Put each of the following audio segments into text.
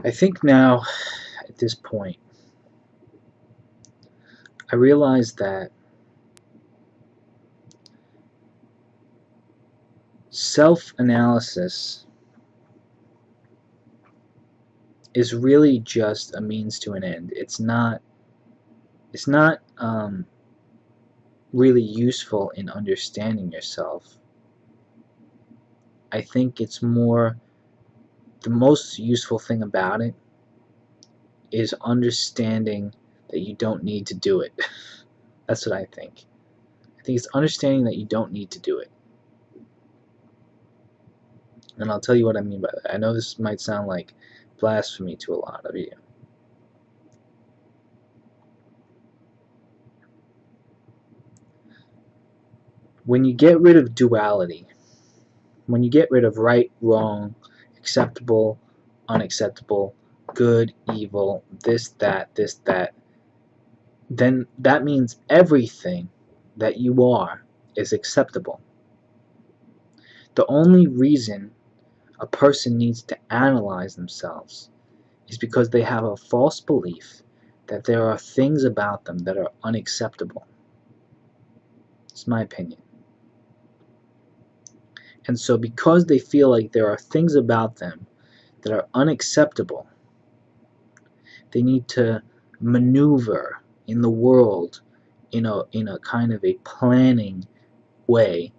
I think now, at this point, I realize that self-analysis is really just a means to an end. It's not really useful in understanding yourself. I think it's more, the most useful thing about it is understanding that you don't need to do it. That's what I think. I think it's understanding that you don't need to do it. And I'll tell you what I mean by that. I know this might sound like blasphemy to a lot of you. When you get rid of duality, when you get rid of right, wrong, acceptable, unacceptable, good, evil, this, that, then that means everything that you are is acceptable. The only reason a person needs to analyze themselves is because they have a false belief that there are things about them that are unacceptable. It's my opinion. And so because they feel like there are things about them that are unacceptable, they need to maneuver in the world in a kind of a planning way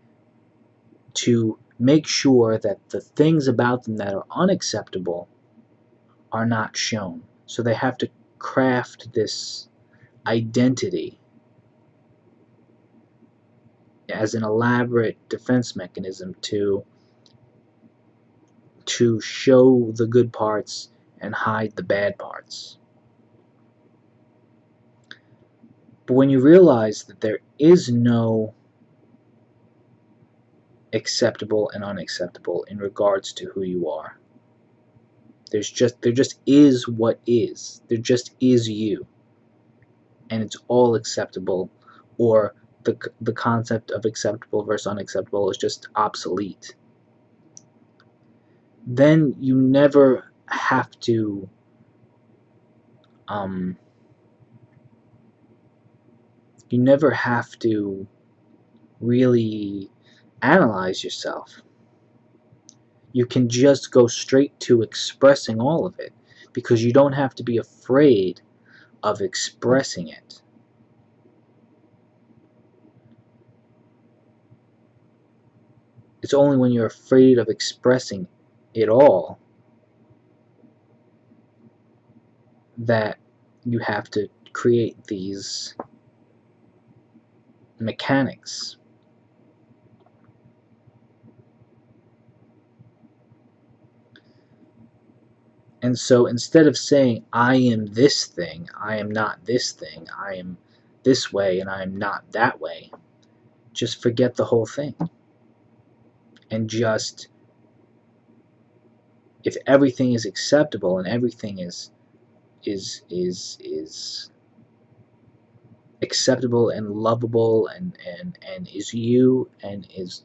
to make sure that the things about them that are unacceptable are not shown. So they have to craft this identity as an elaborate defense mechanism to show the good parts and hide the bad parts. But when you realize that there is no acceptable and unacceptable in regards to who you are, there just is what is. There just is you, and it's all acceptable, or the concept of acceptable versus unacceptable is just obsolete. Then you never have to really analyze yourself. You can just go straight to expressing all of it, because you don't have to be afraid of expressing it. It's only when you're afraid of expressing it all that you have to create these mechanics. And so instead of saying, I am this thing, I am not this thing, I am this way and I am not that way, just forget the whole thing. And just, if everything is acceptable and everything is acceptable and lovable and is you and is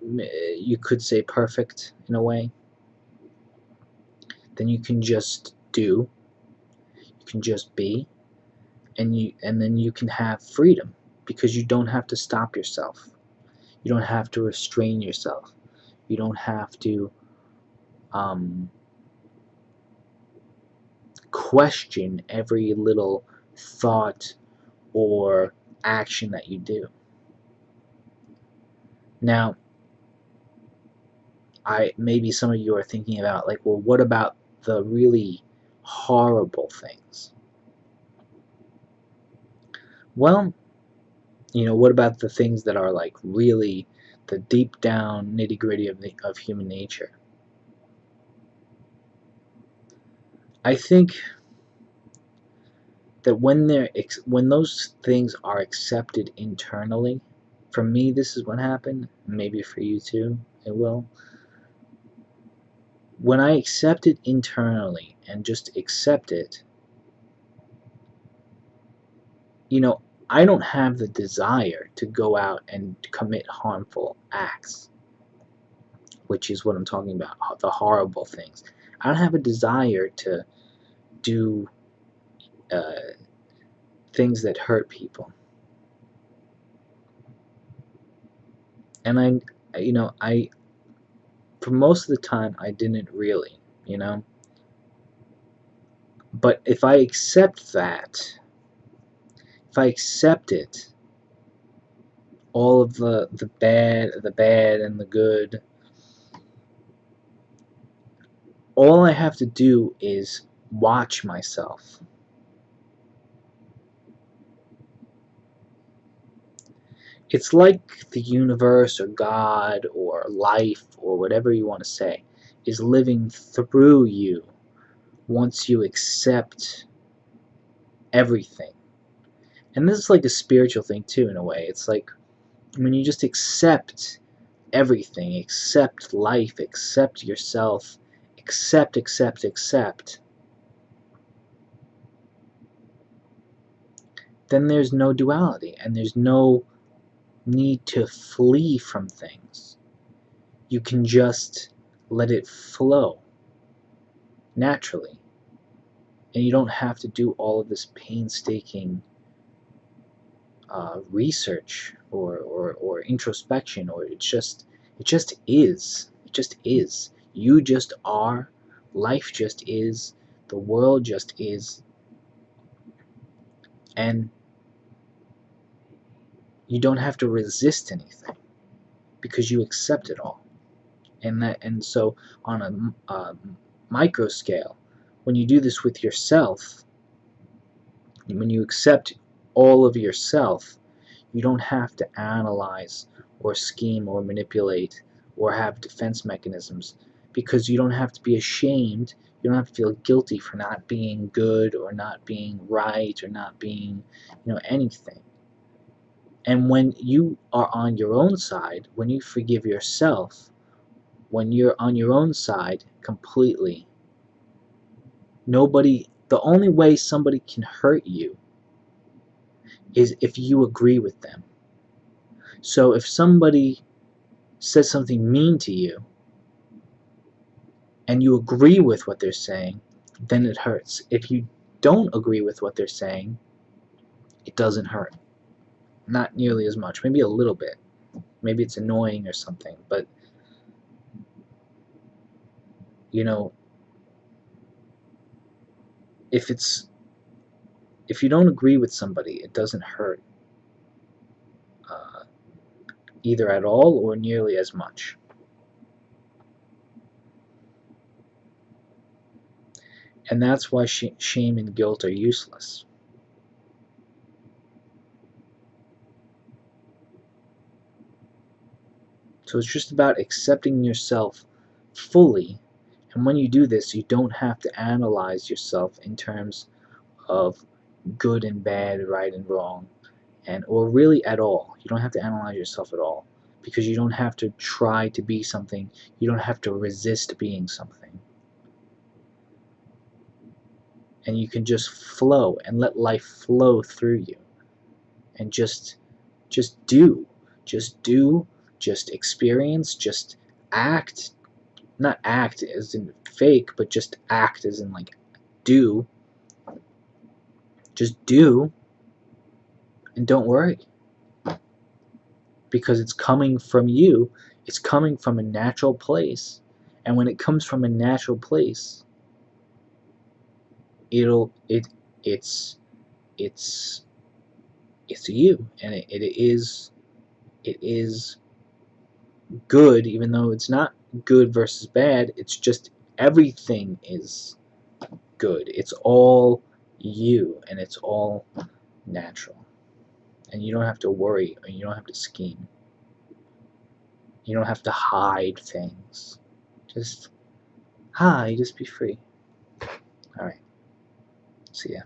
you could say perfect in a way, then you can just do, you can just be, and then you can have freedom, because you don't have to stop yourself. You don't have to restrain yourself. You don't have to question every little thought or action that you do. Now, maybe some of you are thinking about, like, well, what about the really horrible things? Well, what about the things that are like really the deep down nitty-gritty of human nature? I think that when those things are accepted internally, for me this is what happened, maybe for you too it will. When I accept it internally and just accept it, I don't have the desire to go out and commit harmful acts, which is what I'm talking about, the horrible things. I don't have a desire to do things that hurt people. And I for most of the time I didn't really, but if I accept that, if I accept it, all of the bad and the good, all I have to do is watch myself. It's like the universe or God or life or whatever you want to say is living through you once you accept everything. And this is like a spiritual thing too, in a way. It's like when you just accept everything, accept life, accept yourself, accept, then there's no duality and there's no need to flee from things. You can just let it flow naturally. And you don't have to do all of this painstaking research or introspection, or it just is. It just is. You just are. Life just is. The world just is. And you don't have to resist anything because you accept it all. And so on a micro scale, when you do this with yourself, when you accept all of yourself, you don't have to analyze or scheme or manipulate or have defense mechanisms, because you don't have to be ashamed. You don't have to feel guilty for not being good or not being right or not being, anything. And when you are on your own side, when you forgive yourself, when you're on your own side completely, the only way somebody can hurt you is if you agree with them. So if somebody says something mean to you and you agree with what they're saying, then it hurts. If you don't agree with what they're saying, it doesn't hurt. Not nearly as much. Maybe a little bit. Maybe it's annoying or something. But, if you don't agree with somebody, it doesn't hurt either at all or nearly as much. And that's why shame and guilt are useless. So it's just about accepting yourself fully. And when you do this, you don't have to analyze yourself in terms of good and bad, right and wrong, or really at all. You don't have to analyze yourself at all, because you don't have to try to be something. You don't have to resist being something. And you can just flow and let life flow through you. And just do. Just experience, just act. Not act as in fake, but just act as in like do. Just do, and don't worry. Because it's coming from you. It's coming from a natural place. And when it comes from a natural place, it's you, and it is good, even though it's not good versus bad. It's just everything is good. It's all you, and it's all natural. And you don't have to worry, or you don't have to scheme. You don't have to hide things. Just be free. Alright. See ya.